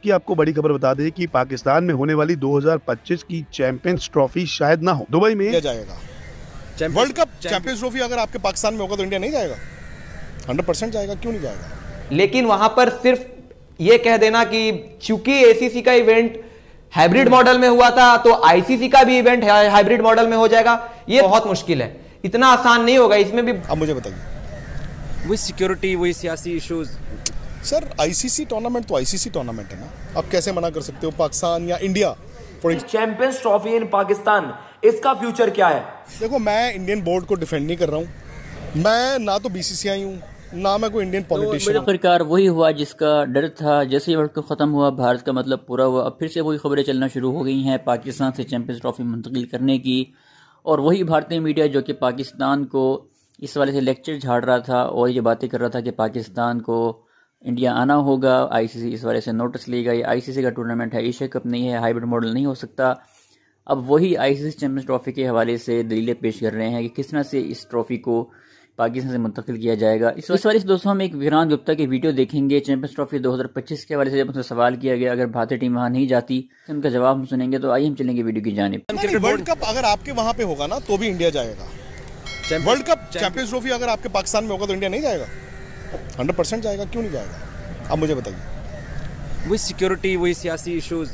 की आपको बड़ी खबर बता दें कि पाकिस्तान में होने वाली 2025 की चैंपियंस ट्रॉफी शायद ना हो, दुबई में जाएगा। वर्ल्ड कप चैंपियंस ट्रॉफी अगर आपके पाकिस्तान में होगा तो इंडिया नहीं जाएगा? 100% जाएगा, क्यों नहीं जाएगा? लेकिन वहां पर सिर्फ ये कह देना कि चूंकि एसीसी का इवेंट हाइब्रिड मॉडल में हुआ था तो आईसीसी का भी इवेंट हाइब्रिड मॉडल में हो जाएगा, ये बहुत मुश्किल है, इतना आसान नहीं होगा। इसमें भी अब मुझे बताइए, वही सिक्योरिटी, वही सियासी इश्यूज। सर आईसीसी टूर्नामेंट तो आईसीसी टूर्नामेंट है ना, आप कैसे मना कर सकते हो पाकिस्तान या India? For champions trophy in Pakistan, इसका फ्यूचर क्या है? देखो, मैं इंडियन बोर्ड को डिफेंड नहीं कर रहा हूँ, मैं ना तो बीसीसीआई हूँ ना मैं कोई इंडियन पॉलिटिशियन। आखिरकार वही हुआ जिसका डर था। जैसे ही वर्ल्ड कप खत्म हुआ, भारत का मतलब पूरा हुआ, अब फिर से वही खबरें चलना शुरू हो गई हैं पाकिस्तान से चैंपियंस ट्रॉफी मुंतकिल करने की। और वही भारतीय मीडिया जो कि पाकिस्तान को इस वाले से लेक्चर झाड़ रहा था और ये बातें कर रहा था कि पाकिस्तान को इंडिया आना होगा, आईसीसी इस वाले से नोटिस लेगा, ये आईसीसी का टूर्नामेंट है, एशिया कप नहीं है, हाइब्रिड मॉडल नहीं हो सकता। अब वही आईसीसी चैंपियंस ट्रॉफी के हवाले से दलीलें पेश कर रहे हैं कि किस तरह से इस ट्रॉफी को पाकिस्तान से मुंतकिल किया जाएगा। इस वाले से दोस्तों हम एक विक्रांत गुप्ता की वीडियो देखेंगे चैंपियंस ट्रॉफी 2025 के हवाले से। जब उनसे सवाल किया गया अगर भारतीय टीम वहां नहीं जाती, उनका जवाब हम सुनेंगे। तो आइए हम चलेंगे वीडियो की जानिब। वर्ल्ड कप अगर आपके वहां पे होगा ना तो भी इंडिया जाएगा। वर्ल्ड कप चैंपियंस ट्रॉफी अगर आपके पाकिस्तान में होगा तो इंडिया नहीं जाएगा? 100% जाएगा, क्यों नहीं जाएगा? अब मुझे बताइए। वही सिक्योरिटी, वही सियासी इश्यूज।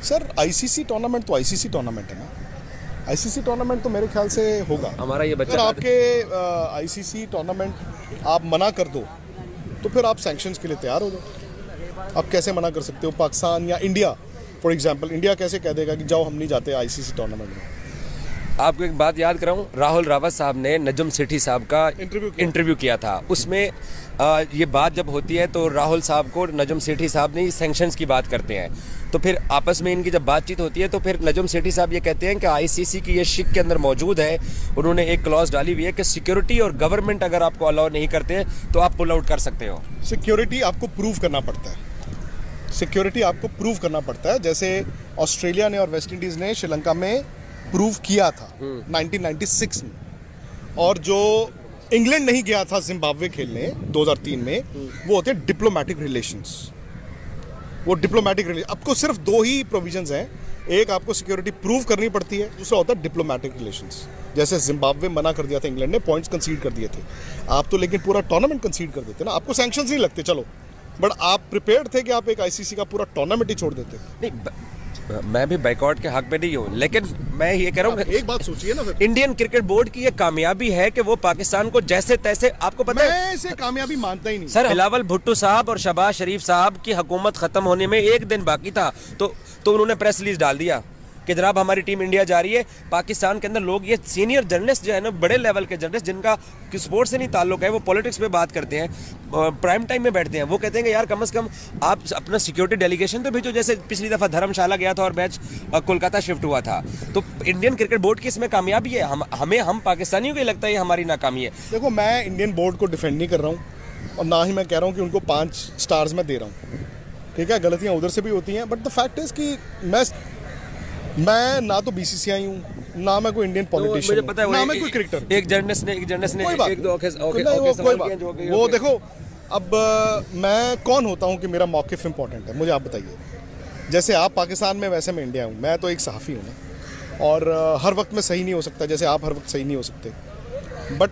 सर आईसीसी टूर्नामेंट तो आईसीसी टूर्नामेंट है ना, आईसीसी टूर्नामेंट तो मेरे ख्याल से होगा। हमारा ये बच्चा, अगर आपके आईसीसी टूर्नामेंट आप मना कर दो तो फिर आप सैंक्शंस के लिए तैयार हो जाओ। आप कैसे मना कर सकते हो? पाकिस्तान या इंडिया, फॉर एग्जांपल इंडिया कैसे कह देगा कि जाओ हम नहीं जाते आईसीसी टूर्नामेंट में? आपको एक बात याद कराऊं, राहुल रावत साहब ने नजम सेठी साहब का इंटरव्यू किया था। उसमें ये बात जब होती है तो राहुल साहब को नजम सेठी साहब ने सैंक्शंस की बात करते हैं, तो फिर आपस में इनकी जब बातचीत होती है तो फिर नजम सेठी साहब ये कहते हैं कि आईसीसी की ये शिक के अंदर मौजूद है, उन्होंने एक क्लॉज डाली हुई है कि सिक्योरिटी और गवर्नमेंट अगर आपको अलाउ नहीं करते तो आप पुल आउट कर सकते हो। सिक्योरिटी आपको प्रूव करना पड़ता है, सिक्योरिटी आपको प्रूव करना पड़ता है। जैसे ऑस्ट्रेलिया ने और वेस्ट इंडीज ने श्रीलंका में प्रूव किया था 1996 में, और जो इंग्लैंड नहीं गया था जिम्बाब्वे खेलने 2003 में, वो होते हैं डिप्लोमेटिक रिलेशंस। वो डिप्लोमेटिक रिलेशन, आपको सिर्फ दो ही प्रोविजंस हैं, एक आपको सिक्योरिटी प्रूव करनी पड़ती है, दूसरा होता है डिप्लोमेटिक रिलेशंस। जैसे जिम्बाब्वे मना कर दिया था इंग्लैंड ने, पॉइंट्स कंसीड कर दिए थे, आप तो लेकिन पूरा टूर्नामेंट कंसीड कर देते ना, आपको सैंक्शंस नहीं लगते चलो, बट आप प्रिपेयर्ड थे कि आप एक आईसीसी का पूरा टूर्नामेंट ही छोड़ देते। नहीं, मैं भी बाइकआउट के हक में नहीं हूँ, लेकिन मैं ये कह रहा हूँ, एक बात सोचिए ना, इंडियन क्रिकेट बोर्ड की ये कामयाबी है कि वो पाकिस्तान को जैसे तैसे, आपको पता है, मैं इसे कामयाबी मानता ही नहीं सर। बिलावल भुट्टो साहब और शहबाज शरीफ साहब की हुकूमत खत्म होने में एक दिन बाकी था तो उन्होंने प्रेस रिलीज डाल दिया कि जनाब हमारी टीम इंडिया जा रही है। पाकिस्तान के अंदर लोग, ये सीनियर जर्नलिस्ट जो है ना, बड़े लेवल के जर्नलिस्ट जिनका स्पोर्ट्स से नहीं ताल्लुक है, वो पॉलिटिक्स में बात करते हैं, प्राइम टाइम में बैठते हैं, वो कहते हैं कि यार कम से कम आप अपना सिक्योरिटी डेलीगेशन तो भेजो। जैसे पिछली दफ़ा धर्मशाला गया था और मैच कोलकाता शिफ्ट हुआ था, तो इंडियन क्रिकेट बोर्ड की इसमें कामयाबी है। हम पाकिस्तानियों को लगता है ये हमारी नाकामी है। देखो, मैं इंडियन बोर्ड को डिफेंड नहीं कर रहा हूँ और ना ही मैं कह रहा हूँ कि उनको 5 स्टार्स में दे रहा हूँ, ठीक है, गलतियाँ उधर से भी होती हैं, बट द फैक्ट इज़ कि मैं ना तो बीसीसीआई हूँ ना मैं कोई इंडियन पॉलिटिशियन हूँ, ना मैं कोई क्रिकेटर। एक जर्नलिस्ट ने एक दो वो देखो, अब मैं कौन होता हूँ कि मेरा मौक़िफ़ इंपॉर्टेंट है? मुझे आप बताइए। जैसे आप पाकिस्तान में, वैसे मैं इंडिया हूँ, मैं तो एक सहाफ़ी हूँ ना, और हर वक्त में सही नहीं हो सकता, जैसे आप हर वक्त सही नहीं हो सकते, बट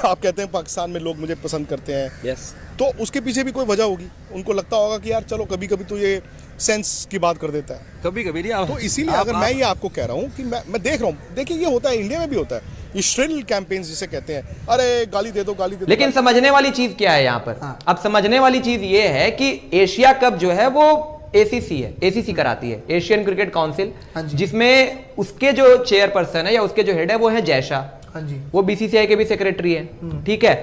आप कहते हैं पाकिस्तान में लोग मुझे पसंद करते हैं, यस, तो उसके पीछे भी कोई वजह होगी। उनको लगता होगा कि यार चलो कभी कभी तो ये सेंस की बात कर देता है, कभी कभी नहीं। तो इसीलिए अगर मैं ये आपको कह रहा हूँ कि मैं देख रहा हूँ, देखिए ये होता है, इंडिया में भी होता है, ये श्रिल कैंपेन्स जिसे कहते हैं, अरे गाली दे दो, गाली दे दो। लेकिन समझने वाली चीज क्या है यहाँ पर? अब समझने वाली चीज ये है कि एशिया कप जो है वो एसीसी है, एसीसी कराती है, एशियन क्रिकेट काउंसिल, जिसमें उसके जो चेयरपर्सन है या उसके जो हेड है वो है जयशाह, वो बीसीसीआई के भी सेक्रेटरी है, ठीक है।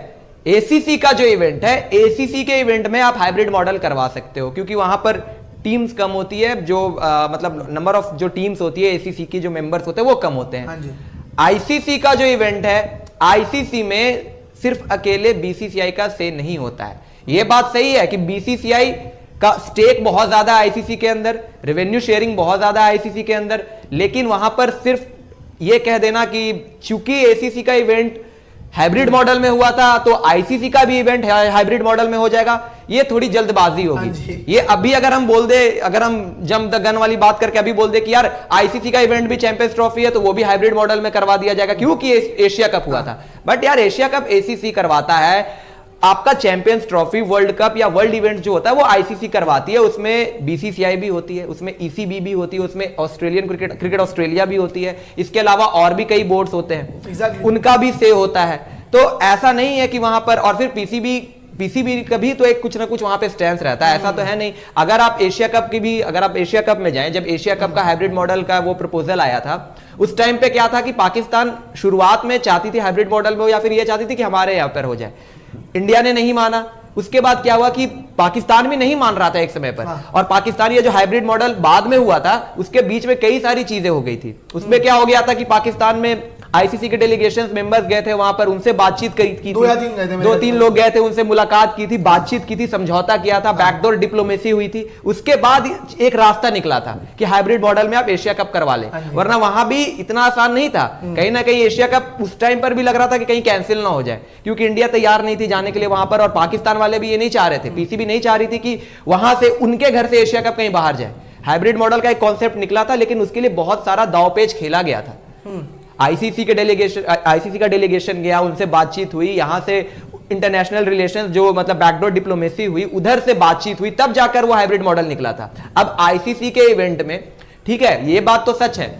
एसीसी का जो इवेंट है, एसीसी के इवेंट में आप हाइब्रिड मॉडल करवा सकते हो, क्योंकि वहां पर टीम्स कम होती है, जो मतलब नंबर ऑफ जो टीम्स होती है एसीसी की, जो मेंबर्स होते हैं वो कम होते हैं। आईसीसी का जो इवेंट है, आईसीसी में सिर्फ अकेले बीसीसीआई का से नहीं होता है। यह बात सही है कि बीसीसीआई का स्टेक बहुत ज्यादा है आईसीसी के अंदर, रेवेन्यू शेयरिंग बहुत ज्यादा है आईसीसी के अंदर, लेकिन वहां पर सिर्फ ये कह देना कि चूंकि एसीसी का इवेंट हाइब्रिड मॉडल में हुआ था, तो आईसीसी का भी इवेंट हाइब्रिड मॉडल में हो जाएगा। ये थोड़ी जल्दबाजी होगी। ये अभी अगर हम बोल दे, अगर हम जंप द गन वाली बात करके अभी बोल दे कि यार आईसीसी का इवेंट भी चैंपियंस ट्रॉफी है, तो वो भी हाइब्रिड मॉडल में करवा दिया जाएगा क्योंकि एशिया कप हुआ था। बट यार एशिया कप एसीसी करवाता है, आपका चैंपियंस ट्रॉफी, वर्ल्ड कप या वर्ल्ड इवेंट जो होता है वो आईसीसी करवाती है। उसमें बीसीसीआई भी होती है, उसमें ईसीबी भी होती है, उसमें ऑस्ट्रेलियन क्रिकेट ऑस्ट्रेलिया भी होती है, इसके अलावा और भी कई बोर्ड्स होते हैं, उनका भी से होता है। तो ऐसा नहीं है कि वहां पर, और फिर पीसीबी का भी तो एक कुछ ना कुछ वहां पे स्टैंस रहता है, ऐसा तो है नहीं। अगर आप एशिया कप की भी, अगर आप एशिया कप में जाएं, जब एशिया कप का हाइब्रिड मॉडल का वो प्रपोजल आया था, उस टाइम पे क्या था कि पाकिस्तान शुरुआत में चाहती थी हाइब्रिड मॉडल में, या फिर ये चाहती थी कि हमारे यहाँ पर हो जाए। इंडिया ने नहीं माना। उसके बाद क्या हुआ कि पाकिस्तान भी नहीं मान रहा था एक समय पर, और पाकिस्तान ये जो हाइब्रिड मॉडल बाद में हुआ था, उसके बीच में कई सारी चीजें हो गई थी। उसमें क्या हो गया था कि पाकिस्तान में आईसीसी के डेलीगेशन मेंबर्स गए थे वहां पर, उनसे बातचीत की थी, 2-3 लोग गए थे, उनसे मुलाकात की थी, बातचीत की थी, समझौता किया था, बैकडोर डिप्लोमेसी हुई थी। उसके बाद एक रास्ता निकला था कि हाइब्रिड मॉडल में आप एशिया कप करवा लें, वरना वहां भी इतना आसान नहीं था। कहीं ना कहीं एशिया कप उस टाइम पर भी लग रहा था कि कहीं कैंसिल ना हो जाए, क्योंकि इंडिया तैयार नहीं थी जाने के लिए वहां पर, और पाकिस्तान वाले भी ये नहीं चाह रहे थे, पीसीबी नहीं चाह रही थी कि वहां से उनके घर से एशिया कप कहीं बाहर जाए। हाइब्रिड मॉडल का एक कॉन्सेप्ट निकला था, लेकिन उसके लिए बहुत सारा दांवपेच खेला गया था। आईसीसी का डेलीगेशन गया, उनसे बातचीत हुई, यहां से इंटरनेशनल रिलेशंस जो मतलब बैकडोर डिप्लोमेसी हुई, उधर से बातचीत हुई, तब जाकर वो हाइब्रिड मॉडल निकला था। अब आईसीसी के इवेंट में, ठीक है, ये बात तो सच है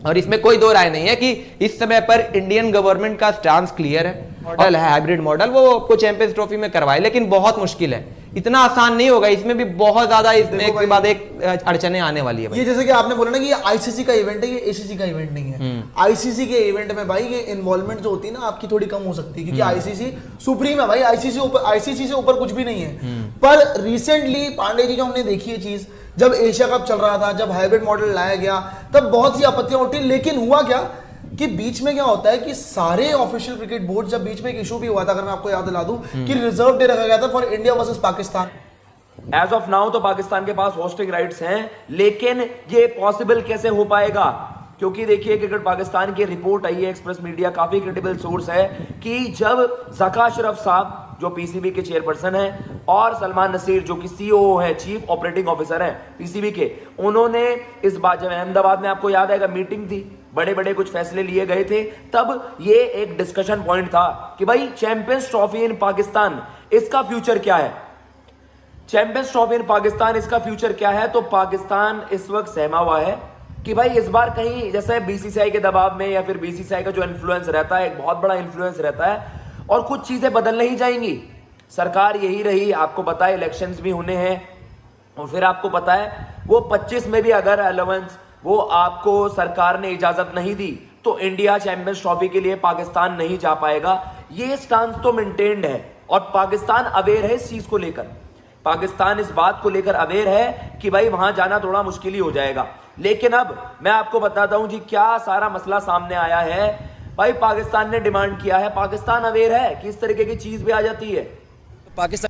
और इसमें कोई दो राय नहीं है कि इस समय पर इंडियन गवर्नमेंट का स्टांस क्लियर है, मॉडल है हाइब्रिड मॉडल, वो आपको चैंपियंस ट्रॉफी में करवाए, लेकिन बहुत मुश्किल है, इतना आसान नहीं होगा। इसमें भी बहुत ज्यादा इसमें एक के बाद एक अड़चने आने वाली है। ये जैसे कि आपने बोला ना कि ये आईसीसी का इवेंट है, ये एसीसी का इवेंट नहीं है। आईसीसी के इवेंट में भाई ये इन्वॉल्वमेंट जो होती है ना आपकी थोड़ी कम हो सकती है, क्योंकि आईसीसी सुप्रीम है भाई, आईसीसी से ऊपर कुछ भी नहीं है। पर रिसेंटली पांडे जी जो हमने देखी है चीज, जब एशिया कप चल रहा था, जब हाइब्रिड मॉडल लाया गया, तब बहुत सी आपत्तियां उठी, लेकिन हुआ क्या कि बीच में क्या होता है कि सारे ऑफिशियल क्रिकेट बोर्ड, जब बीच में एक इशू भी हुआ था, अगर मैं आपको याद दिला दूं, कि रिजर्व डे रखा गया था for India versus Pakistan. As of now तो पाकिस्तान के पास होस्टिंग राइट्स हैं, लेकिन ये पॉसिबल कैसे हो पाएगा? क्योंकि देखिए क्रिकेट पाकिस्तान की रिपोर्ट आई है, एक्सप्रेस मीडिया काफी क्रेडिबल सोर्स है, कि जब ज़का अशरफ साहब जो पीसीबी के चेयरपर्सन हैं और सलमान नसीर जो कि सीईओ है, चीफ ऑपरेटिंग ऑफिसर हैं पीसीबी के, उन्होंने इस बात, जब अहमदाबाद में आपको याद आएगा मीटिंग थी, बड़े बड़े कुछ फैसले लिए गए थे, तब ये एक डिस्कशन पॉइंट था कि भाई चैंपियंस ट्रॉफी इन पाकिस्तान, इसका फ्यूचर क्या है? चैंपियंस ट्रॉफी इन पाकिस्तान, इसका फ्यूचर क्या है? तो पाकिस्तान इस वक्त सहमा हुआ है कि भाई इस बार कहीं जैसे बीसीसीआई के दबाव में, या फिर बीसीसीआई का जो इन्फ्लुएंस रहता है, एक बहुत बड़ा इन्फ्लुएंस रहता है, और कुछ चीजें बदल नहीं जाएंगी। सरकार यही रही, आपको पता है इलेक्शंस भी होने हैं, और फिर आपको पता है वो 25 में भी अगर अलाउंस वो आपको सरकार ने इजाजत नहीं दी, तो इंडिया चैंपियंस ट्रॉफी के लिए पाकिस्तान नहीं जा पाएगा। ये स्टांस तो मेंटेन्ड है, और पाकिस्तान अवेयर है इस चीज को लेकर, पाकिस्तान इस बात को लेकर अवेयर है कि भाई वहां जाना थोड़ा मुश्किल ही हो जाएगा। लेकिन अब मैं आपको बताता हूं जी क्या सारा मसला सामने आया है। भाई पाकिस्तान ने डिमांड किया है, पाकिस्तान अवेयर है कि इस तरीके की चीज भी आ जाती है। पाकिस्तान